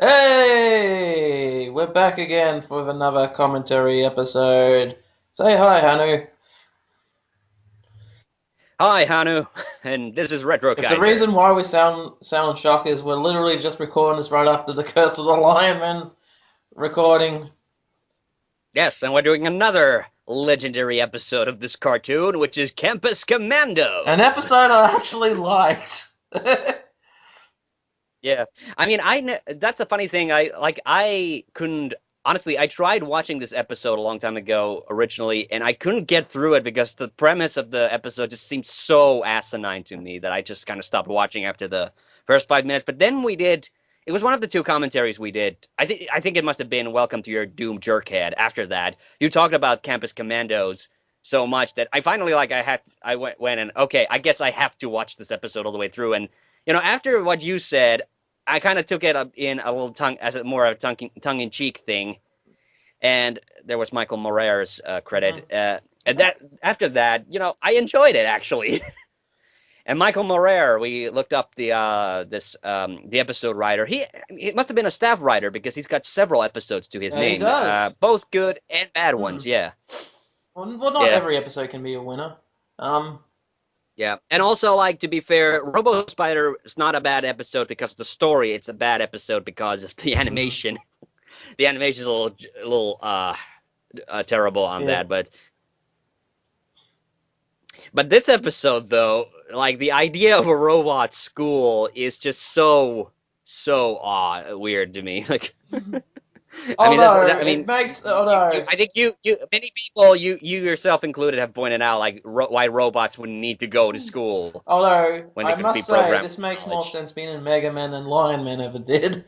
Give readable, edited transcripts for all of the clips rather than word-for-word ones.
Hey, we're back again for another commentary episode. Say hi, Hanu. Hi, Hanu, and this is Retro If the Kaiser. reason why we sound shocked is we're literally just recording this right after the Curse of the Lion Man recording, Yes, and we're doing another legendary episode of this cartoon, which is Campus an Commandos. episode I actually liked. Yeah, I mean, that's a funny thing. I couldn't honestly. I tried watching this episode a long time ago originally, and I couldn't get through it because the premise of the episode just seemed so asinine to me that I just kind of stopped watching after the first 5 minutes. But then we did. It was one of the two commentaries we did. I think it must have been Welcome to Your Doom, Jerkhead. After that, you talked about Campus Commandos so much that I finally I went and okay, I guess I have to watch this episode all the way through. And after what you said, I kind of took it up in a little tongue as a more of a tongue in cheek thing, and there was Michael Morer's Mhm. credit, and that after that, I enjoyed it actually. And Michael Morer, we looked up the episode writer. He must have been a staff writer because he's got several episodes to his Yeah, he name, does. both good and bad Hmm. ones. Yeah, Well, not yeah. every episode can be a winner. Um, Yeah, and also like to be fair, Robo Spider is not a bad episode because of the story. It's a bad episode because of the mhm. animation. The animation is a little terrible on Yeah. that, but this episode though, like the idea of a robot school is just so weird to me. Like, I mean, Although I it mean, makes, although I think many people, you yourself included, have pointed out like why robots would need to go to school Although, when they I could be must say, programmed this with makes more knowledge. sense being in Mega Man than Lion Man ever did.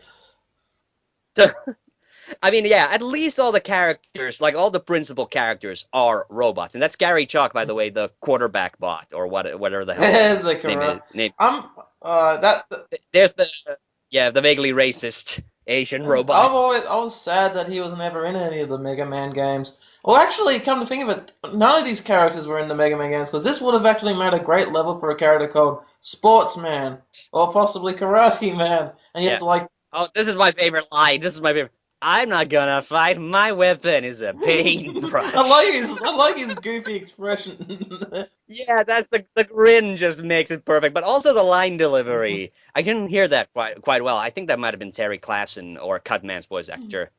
I mean, yeah, at least all the characters, like all the principal characters, are robots, and that's Gary Chalk, by the way, the quarterback bot or whatever the hell the There's the name is. corrupt. That. There's the vaguely racist Asian robot. I was sad that he was never in any of the Mega Man games. Well, actually, come to think of it, none of these characters were in the Mega Man games because this would have actually made a great level for a character called Sportsman or possibly Karate Man, and you have Yeah. to like. Oh, this is my favorite line. This is my favorite. I'm not gonna fight. My weapon is a paintbrush. I like his goofy expression. Yeah, that's the grin just makes it perfect, but also the line delivery. I didn't hear that quite well. I think that might have been Terry Klassen or Cutman's voice actor.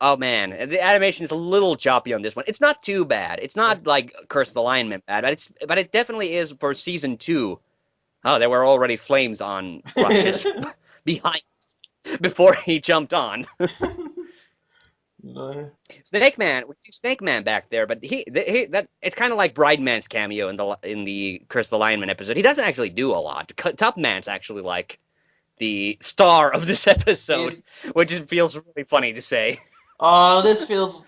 Oh man, the animation is a little choppy on this one. It's not too bad. It's not like Curse the Lineman bad, but it definitely is for season two. Oh, there were already flames on Rush's behind before he jumped on. No. Snake Man, we see Snake Man back there, but he that it's kind of like Brideman's cameo in the Curse the Lineman episode. He doesn't actually do a lot. Top Man's actually like the star of this episode, He's which feels really funny to say. this feels.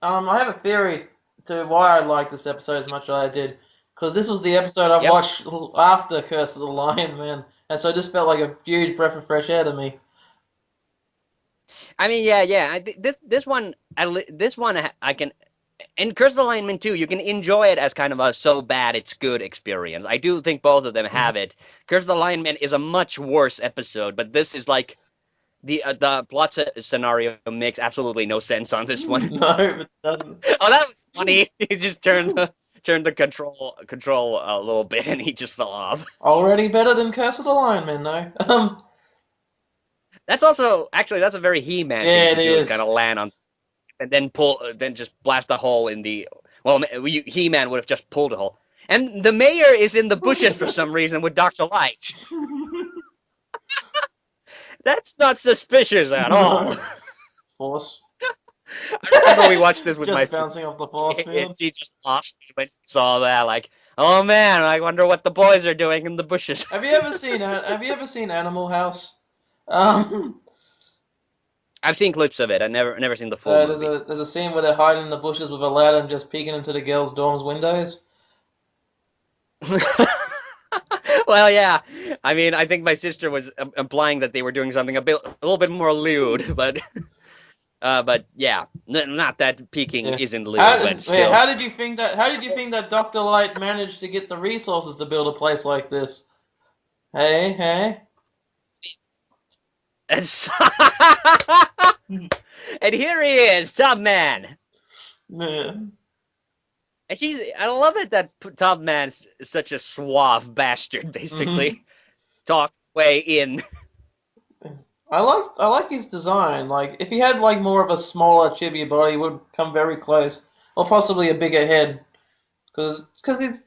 I have a theory to why I like this episode as much as I did, because this was the episode I Yep. watched after Curse of the Lion Man, and so this felt like a huge breath of fresh air to me. I mean, yeah. This one I can. And Curse of the Lineman too, you can enjoy it as kind of a so bad it's good experience. I do think both of them have it. Curse of the Lineman is a much worse episode, but this is like the plot scenario makes absolutely no sense on this one. No, it doesn't. Oh, that was funny. He just turned the control a little bit, and he just fell off. Already better than Curse of the Lion Man, though. That's also actually that's a very He-Man thing Yeah, it to do is kind is. of land on and then then just blast a hole in the. Well, He-Man would have just pulled a hole, and the mayor is in the bushes for some reason with Doctor Light. That's not suspicious at all. No. Force. I remember we watched this with my Just sister, bouncing off the force and field. she just lost when she saw that. Like, oh man, I wonder what the boys are doing in the bushes. Have you ever seen Animal House? Um, I've seen clips of it. I never seen the full movie. there's a scene where they're hiding in the bushes with a ladder and just peeking into the girls' dorms windows. Well, yeah. I mean, I think my sister was implying that they were doing something a little bit more lewd, but yeah, not that peeking Yeah. isn't lewd, but still. How did you think that? How did you think that Doctor Light managed to get the resources to build a place like this? Hey, hey. And, and here he is, Top Man. Yeah. And I love it that Top Man's such a suave bastard, basically. Talks his way in. I like his design. Like if he had like more of a smaller, chibier body, he would come very close, or possibly a bigger head, because he's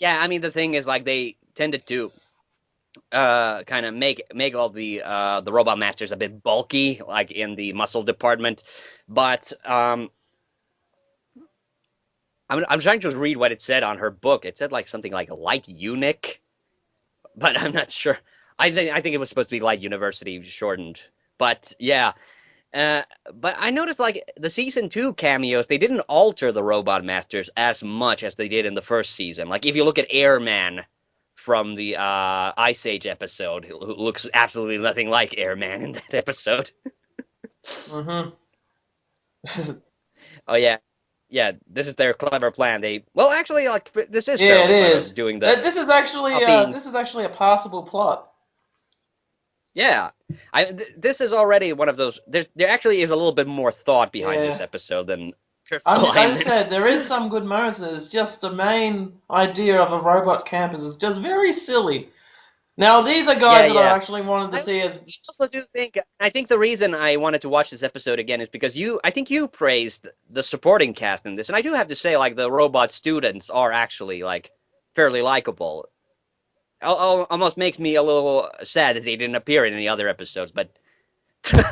Yeah. I mean, the thing is, like, they tended to kind of make all the robot masters a bit bulky, like in the muscle department. But I'm trying to read what it said on her book. It said like something like light eunuch, but I'm not sure. I think it was supposed to be light university shortened. But yeah. But I noticed like the season 2 cameos, they didn't alter the robot masters as much as they did in the first season. Like if you look at Airman from the Ice Age episode, who looks absolutely nothing like Airman in that episode. mm-hmm. Oh yeah, yeah. This is their clever plan. Actually, like this is Yeah, it fairly clever, is. doing the copying. This is actually a passable plot. Yeah, this is already one of those. There actually is a little bit more thought behind this Yeah. episode than just I alignment. said there is some good moments. It's just the main idea of a robot campus is just very silly. Now these are guys that I actually wanted to see as. I also do think. I think the reason I wanted to watch this episode again is because I think you praised the supporting cast in this, and I do have to say, like the robot students are actually like fairly likable. Almost makes me a little sad that they didn't appear in any other episodes, but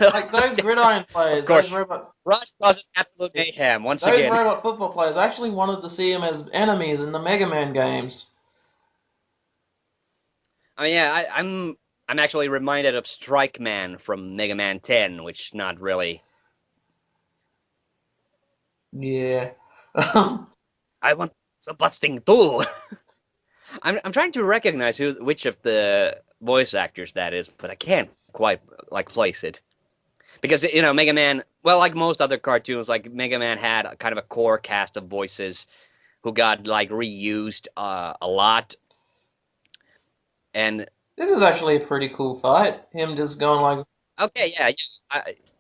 Like those gridiron players, of course, those robot, Rush causes absolute mayhem once those again. robot football players. I actually wanted to see them as enemies in the Mega Man games. Oh yeah, I'm actually reminded of Strike Man from Mega Man 10, which not really. Yeah. I want some busting too. I'm trying to recognize which of the voice actors that is, but I can't quite like place it. Because Mega Man, well, like most other cartoons, like Mega Man had a kind of a core cast of voices who got like reused a lot. And This is actually a pretty cool fight. Him just going like. okay,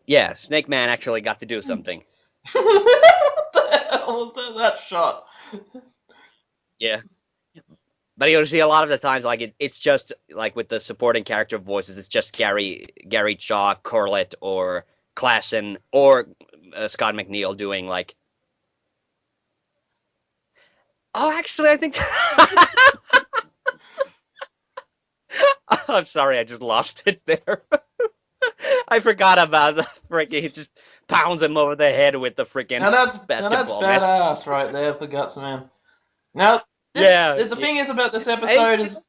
yeah, Snake Man actually got to do something. What the hell was that shot? Yeah. But you'll see a lot of the times, like it's just like with the supporting character voices, it's just Gary Shaw, Corlett, or Klassen, or Scott McNeil doing like. Oh, actually, I think. I'm sorry, I just lost it there. I forgot about the freaking. He just pounds him over the head with the freaking basketball. Now that's badass right there for Guts, man. Now, the thing is about this episode is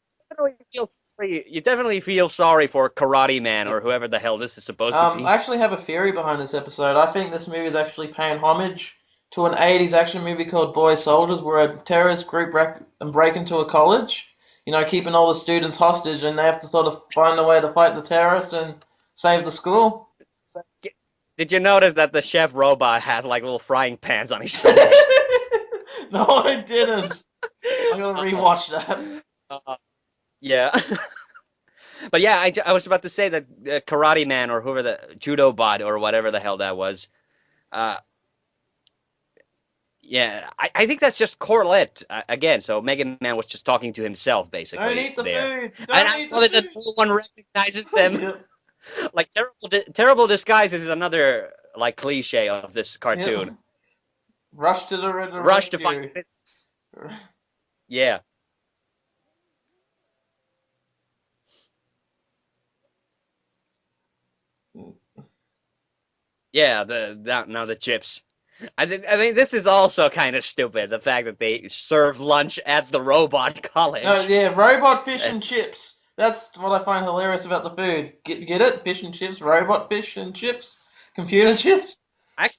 you definitely feel sorry for Karate Man or whoever the hell this is supposed to be. I actually have a theory behind this episode. I think this movie is actually paying homage to an 80s action movie called Boy Soldiers, where a terrorist group break into a college, keeping all the students hostage, and they have to sort of find a way to fight the terrorists and save the school. Did you notice that the chef robot has like little frying pans on his shoulders? No, I didn't. I'm gonna rewatch that. Yeah. But yeah, I was about to say that Karate Man or whoever the Judo Bot or whatever the hell that was. Yeah, I think that's just Corlett again. So Mega Man was just talking to himself basically. Don't eat the there. food. And I love it that no one recognizes them. Yep. Like terrible disguises is another like cliche of this cartoon. Yep. Rush to the Rush to find this. Yeah. Yeah, now the chips. I think this is also kind of stupid. The fact that they serve lunch at the robot college. Oh yeah, robot fish and chips. That's what I find hilarious about the food. Get it? Fish and chips, robot fish and chips, computer chips. I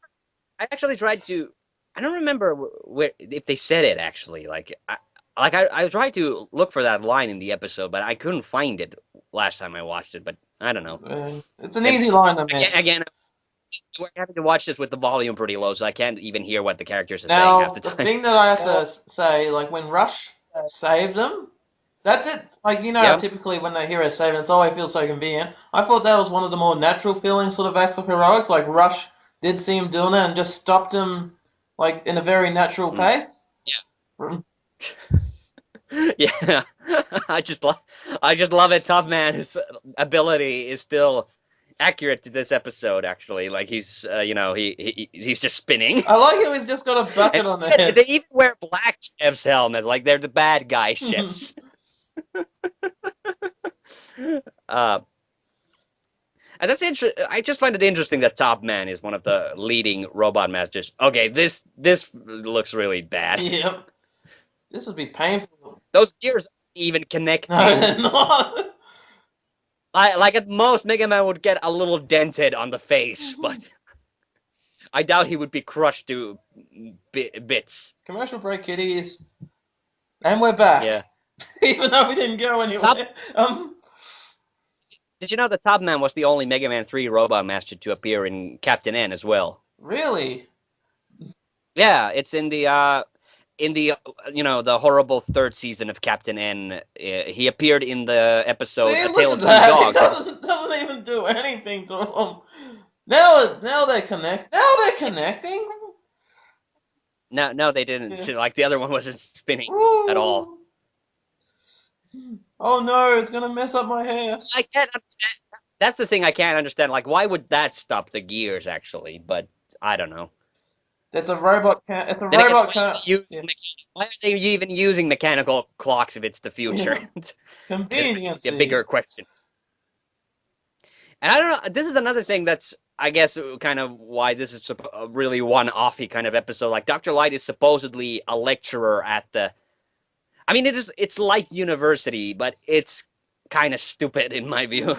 actually tried to. I don't remember if they said it actually. I tried to look for that line in the episode, but I couldn't find it last time I watched it. But I don't know. It's an easy line to miss. Again, we're having to watch this with the volume pretty low, so I can't even hear what the characters are now, saying half the time. The thing that I have to say, like when Rush saved them, That's it. Like, you know how Yeah. typically when they hear a saving, it's always feels so convenient. I thought that was one of the more natural feeling sort of acts of heroics. Like Rush did see him doing it and just stopped him, like in a very natural Mm. pace. Yeah. Mm. Yeah. I just love it. Tough Man's ability is still accurate to this episode. Actually, like he's just spinning, I like how he's just got a and bucket on the head. they even wear black chef's helmets, like they're the bad guy chefs. Uh, and that's interesting. I just find it interesting that Top Man is one of the leading robot masters. Okay, this looks really bad. Yep. This would be painful. Those gears aren't even No, connecting. they're not. Like at most, Mega Man would get a little dented on the face, but I doubt he would be crushed to bits. Commercial break, kiddies. And we're back. Yeah. Even though we didn't go Top. anywhere. Did you know that Top Man was the only Mega Man 3 robot master to appear in Captain N as well? Really? Yeah, it's in the the horrible third season of Captain N. He appeared in the episode See, A look Tale at of Two that. It Dogs. doesn't even do anything to them. Now they connect. Now they're connecting. No, they didn't. Yeah. Like the other one wasn't spinning at all. Ooh. Oh no, it's gonna mess up my hair. I can't understand. That's the thing I can't understand. Like, why would that stop the gears actually? But I don't know. It's a robot. It's a Then again, robot. Yeah. why are they even using mechanical clocks if it's the future? Yeah. Convenience. A bigger question. And I don't know. This is another thing that's, I guess, kind of why this is a really one-offy kind of episode. Like Dr. Light is supposedly a lecturer at the. I mean, it's like university, but it's kind of stupid in my view.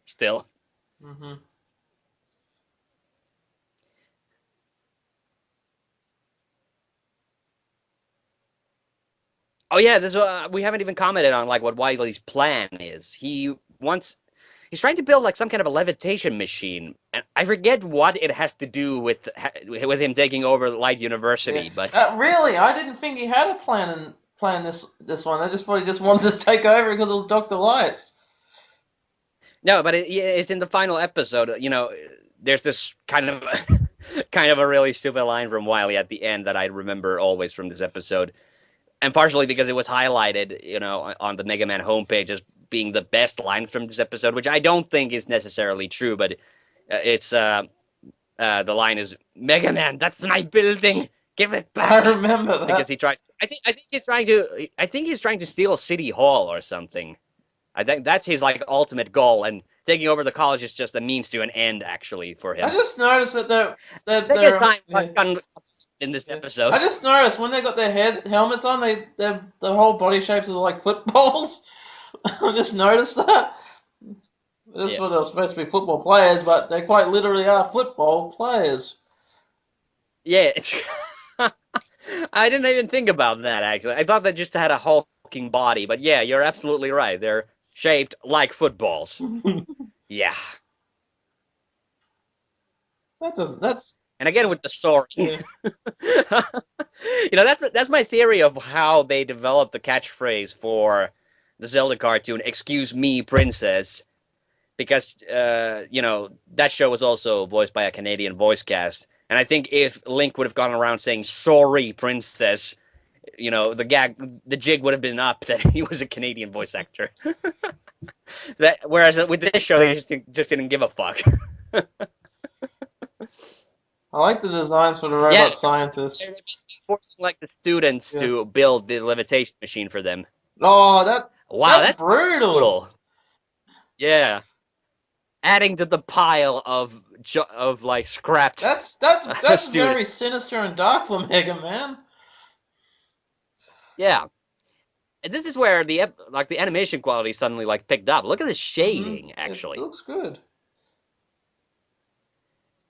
Still. Mm-hmm. Oh yeah, this we haven't even commented on like what Wiley's plan is. He's trying to build like some kind of a levitation machine, and I forget what it has to do with him taking over Light University. Yeah. But Really, I didn't think he had a plan this one. I just probably just wanted to take over because it was Dr. Lights. no, but it's in the final episode. There's this kind of kind of a really stupid line from Wiley at the end that I remember always from this episode, and partially because it was highlighted, on the Mega Man homepage as being the best line from this episode, which I don't think is necessarily true, but it's the line is Mega Man, that's my building, give it back. I remember that. Because he tries. I think he's trying to steal City Hall or something. I think that's his like ultimate goal, and taking over the college is just a means to an end, actually, for him. I just noticed that Second time yeah. in this episode. I just noticed when they got their helmets on, the whole body shapes are like footballs. I just noticed that. This is what they're supposed to be football players, but they quite literally are football players. Yeah, I didn't even think about that, actually. I thought they just had a hulking body, but yeah, you're absolutely right. They're shaped like footballs. Yeah. That's And again with the soaring. yeah. That's my theory of how they developed the catchphrase for the Zelda cartoon, "Excuse me, princess," because that show was also voiced by a Canadian voice cast, and I think if Link would have gone around saying "Sorry, princess," the jig would have been up that he was a Canadian voice actor. Whereas with this show, they just didn't give a fuck. I like the designs for the robot scientists. They're basically forcing like the students to build the levitation machine for them. Oh, that's brutal. Yeah, adding to the pile of like scrapped. That's very sinister and dark for Mega Man. Yeah, and this is where the animation quality suddenly like picked up. Look at the shading, actually. It looks good.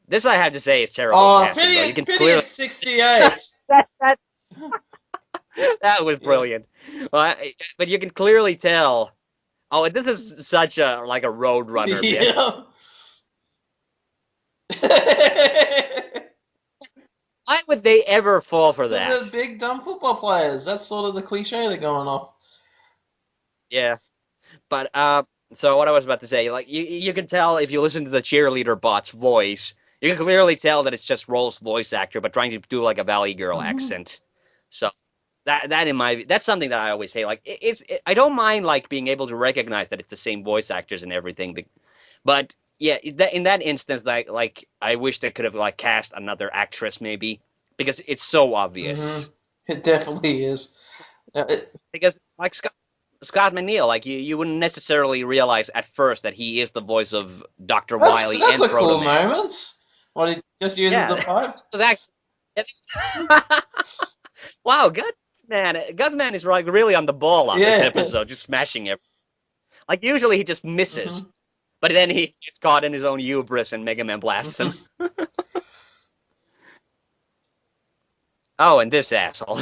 This I have to say is terrible casting. Pity, though. You can pity clearly it's 68. that was brilliant. Well, but you can clearly tell. Oh, this is such a road runner bit. Why would they ever fall for that? They're big dumb football players. That's sort of the cliche they're going off. Yeah. But so what I was about to say, like you can tell if you listen to the cheerleader bot's voice, you can clearly tell that it's just Roll's voice actor, but trying to do like a Valley Girl accent. So that in my that's something that I always say. Like I don't mind like being able to recognize that it's the same voice actors and everything, but yeah, in that instance, like I wish they could have like cast another actress maybe because it's so obvious. It definitely is. Because like Scott McNeil, like you wouldn't necessarily realize at first that he is the voice of Dr. Wily That's and a Proto cool Man. moment. What, he just uses the Yeah, pipe? it was wow, Gutsman is like really on the ball on this Yeah. episode, just smashing it. Like usually he just misses, hmm but then he gets caught in his own hubris and Mega Man blasts him. hmm Oh, and this asshole.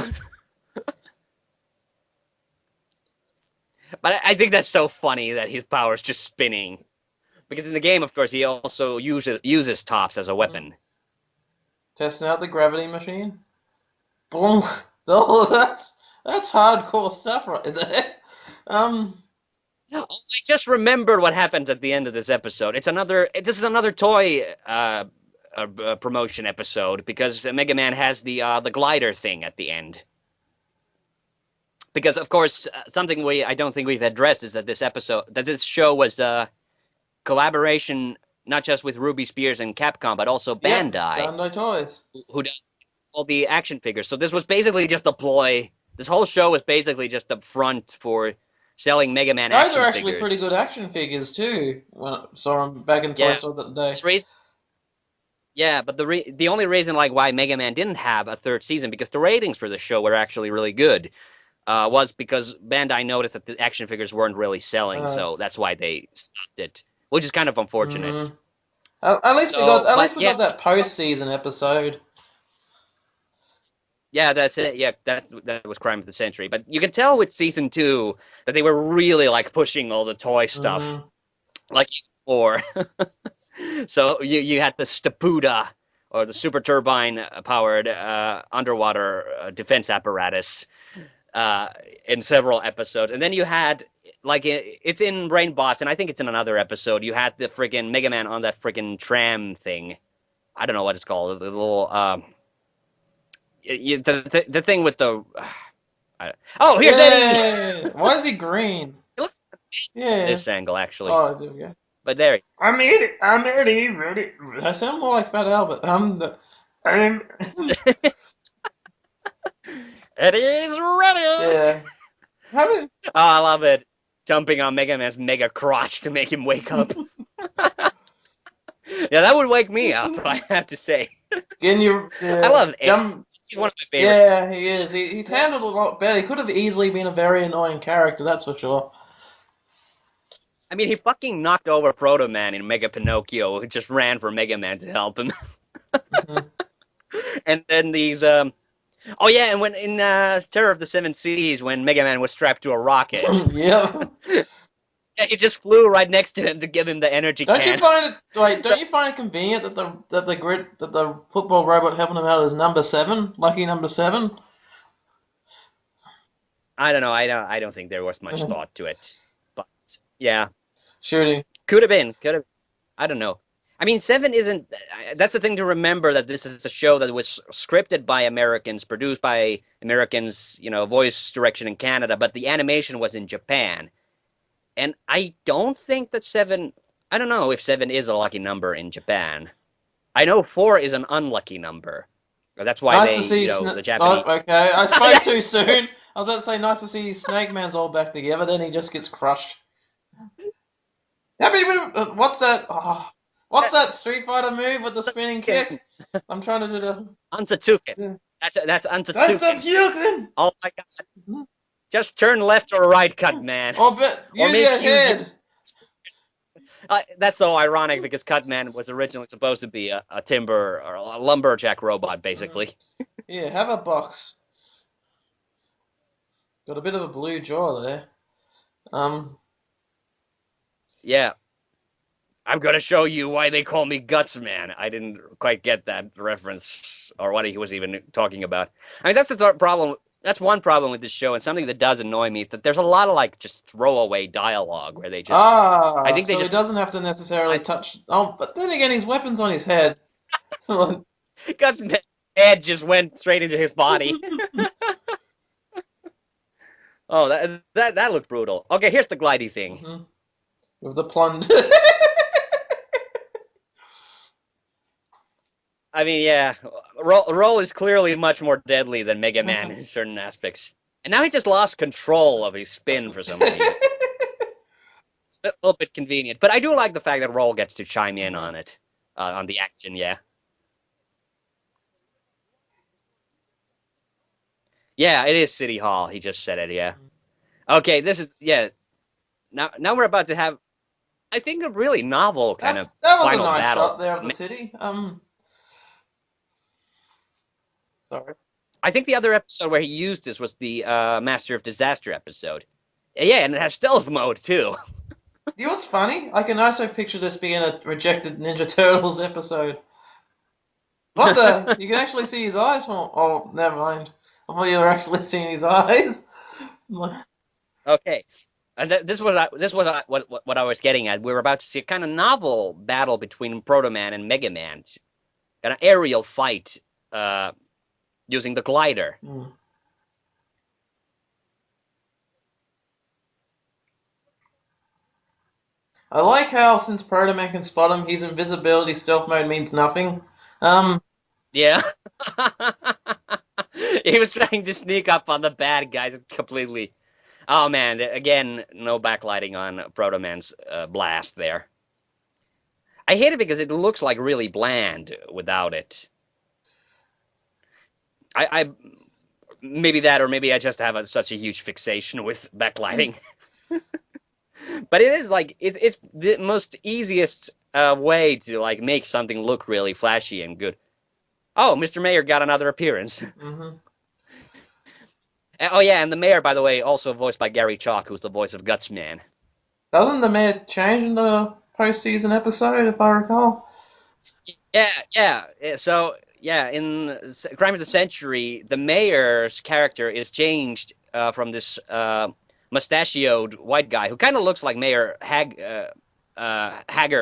But I think that's so funny that his power's just spinning. Because in the game, of course, he also uses tops as a weapon. Testing out the gravity machine. Boom. Oh, that's hardcore stuff right there. Um. Oh, I just remembered what happened at the end of this episode. This is another toy promotion episode because Mega Man has the glider thing at the end. Because of course, something I don't think we've addressed is that this show was a collaboration not just with Ruby Spears and Capcom, but also Yep. Bandai, Bandai Toys. who does all the action figures. So this was basically just a ploy. This whole show was basically just a front for selling Mega Man Those are action actually pretty figures. good action figures too. When I saw them back in Toy Yeah. Store that day. Yeah, but the only reason like why Mega Man didn't have a third season because the ratings for the show were actually really good, was because Bandai noticed that the action figures weren't really selling, so that's why they stopped it, which is kind of unfortunate. hmm At least we got So, at but least we yeah, got that post-season episode. yeah, that's it. Yeah, that was Crime of the Century. But you can tell with season 2 that they were really like pushing all the toy stuff, hmm like before. So you had the Stapuda or the super turbine powered underwater defense apparatus in several episodes, and then you had like it's in Brainbots, and I think it's in another episode. You had the friggin' Mega Man on that friggin' tram thing. I don't know what it's called. The little the thing with the. Oh, here's Eddie. Yeah. Why is he green? It looks Yeah. this angle actually, Oh, there we go. but there. I'm Eddie. Ready. I sound more like Fat Albert. I'm. Eddie's ready. Yeah. How Oh, I love it. Jumping on Mega Man's mega crotch to make him wake up. Yeah, that would wake me up, I have to say. Can you I love Eddie. jump? He's one of my favorite. Yeah, he is. He's handled a lot better. He could have easily been a very annoying character, that's for sure. I mean, he fucking knocked over Proto Man in Mega Pinocchio, who just ran for Mega Man to help him. Mhm. And then these, oh yeah, and when in Terror of the Seven Seas, when Mega Man was strapped to a rocket, Yep. he just flew right next to him to give him the energy Don't you can. find it wait? Don't you find it convenient that the football robot helping him out is number 7, lucky number 7? I don't know. I don't think there was much thought to it, but yeah, Shooting. could have been. Could have. I don't know. I mean, Seven isn't. That's the thing to remember that this is a show that was scripted by Americans, produced by Americans, voice direction in Canada, but the animation was in Japan. And I don't think that Seven. I don't know if Seven is a lucky number in Japan. I know 4 is an unlucky number. That's why Nice to see. the Japanese. Oh, okay. I spoke too soon. I was about to say nice to see Snake Man's all back together. Then he just gets crushed. What's that? Oh, what's that Street Fighter move with the spinning kick? I'm trying to do the. Ansatsuken. That's That's Ansatsuken. a Fusion. Oh my god. Just turn left or right, cut man. Oh, but Or use maybe your use your- head. That's so ironic because Cutman was originally supposed to be a timber or a lumberjack robot, basically. Yeah, have a box. Got a bit of a blue jaw there. Yeah. I'm gonna show you why they call me Guts Man. I didn't quite get that reference or what he was even talking about. I mean, that's the problem that's one problem with this show, and something that does annoy me, that there's a lot of like just throwaway dialogue where they just, I Ah, think they so he just, doesn't have to necessarily I, touch. Oh, but then again, his weapon's on his head. Guts' head just went straight into his body. Oh, that looked brutal. Okay, here's the glidey thing. Mhm. With the plunge. I mean, yeah, Roll is clearly much more deadly than Mega Man in certain aspects. And now he just lost control of his spin for some reason. It's a little bit convenient, but I do like the fact that Roll gets to chime in on it, on the action. Yeah, yeah, it is City Hall. He just said it. Yeah. Okay, this is yeah. Now we're about to have, I think, a really novel kind of That was a final nice battle. shot there of the city. Sorry. I think the other episode where he used this was the Master of Disaster episode. Yeah, and it has stealth mode too. You know what's funny? I can also picture this being a rejected Ninja Turtles episode. What the? You can actually see his eyes? Oh, never mind. I thought you were actually seeing his eyes. Okay, and this was what I was getting at. We were about to see a kind of novel battle between Proto Man and Mega Man, an aerial fight uh, using the glider. Hmm. I like how since Proto Man can spot him, his invisibility stealth mode means nothing. Um, Yeah, he was trying to sneak up on the bad guys completely. Oh man, again, no backlighting on Proto Man's blast there. I hate it because it looks like really bland without it. I maybe that, or maybe I just have such a huge fixation with backlighting. But it is like it's the most easiest way to like make something look really flashy and good. Oh, Mr. Mayor got another appearance. mhm. Oh yeah, and the mayor, by the way, also voiced by Gary Chalk, who's the voice of Gutsman. Doesn't the mayor change in the post-season episode, if I recall? Yeah. So yeah, in Crime of the Century, the mayor's character is changed from this mustachioed white guy who kind of looks like Mayor Hager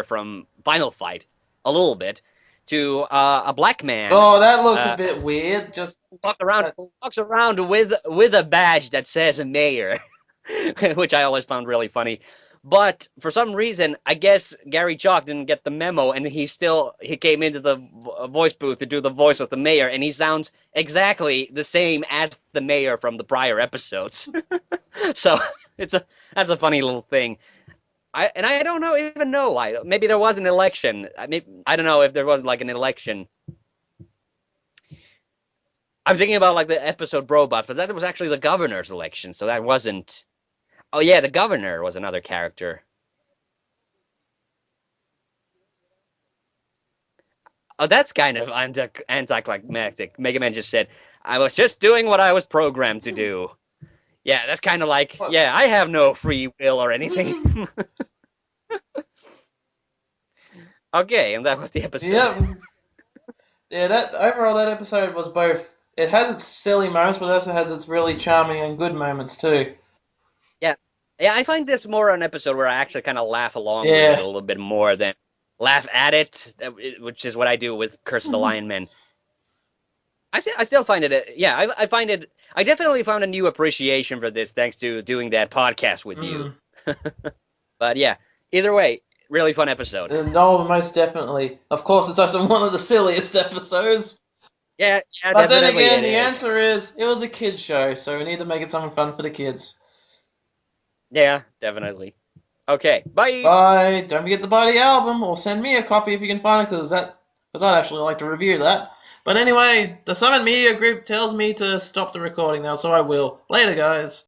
from Final Fight a little bit, to a black man Oh, that looks a uh, bit weird. Just that. walks around with a badge that says mayor, which I always found really funny. But for some reason, I guess Gary Chalk didn't get the memo, and he came into the voice booth to do the voice of the mayor, and he sounds exactly the same as the mayor from the prior episodes. So that's a funny little thing. I don't even know why. Maybe there was an election. I don't know if there was like an election. I'm thinking about like the episode Brobot, but that was actually the governor's election, so that wasn't. Oh yeah, the governor was another character. Oh, that's kind of anticlimactic. Mega Man just said, "I was just doing what I was programmed to do." Yeah, that's kind of like, What? yeah, I have no free will or anything. Okay, and that was the episode. Yeah, yeah. That overall, that episode was both. It has its silly moments, but it also has its really charming and good moments too. Yeah, yeah, I find this more an episode where I actually kind of laugh along with it a Yeah. little bit more than laugh at it, which is what I do with Curse of the Lion Men. I still find it, yeah, I find it, I definitely found a new appreciation for this thanks to doing that podcast with you. Mm. But yeah, either way, really fun episode. No, most definitely. Of course, it's also one of the silliest episodes. Yeah, But then definitely again, it the is. answer is it was a kids show, so we need to make it something fun for the kids. Yeah, definitely. Okay, bye. Bye. Don't forget to buy the album, or send me a copy if you can find it, because I'd actually like to review that. But anyway, the Summon Media Group tells me to stop the recording now, so I will. Later, guys.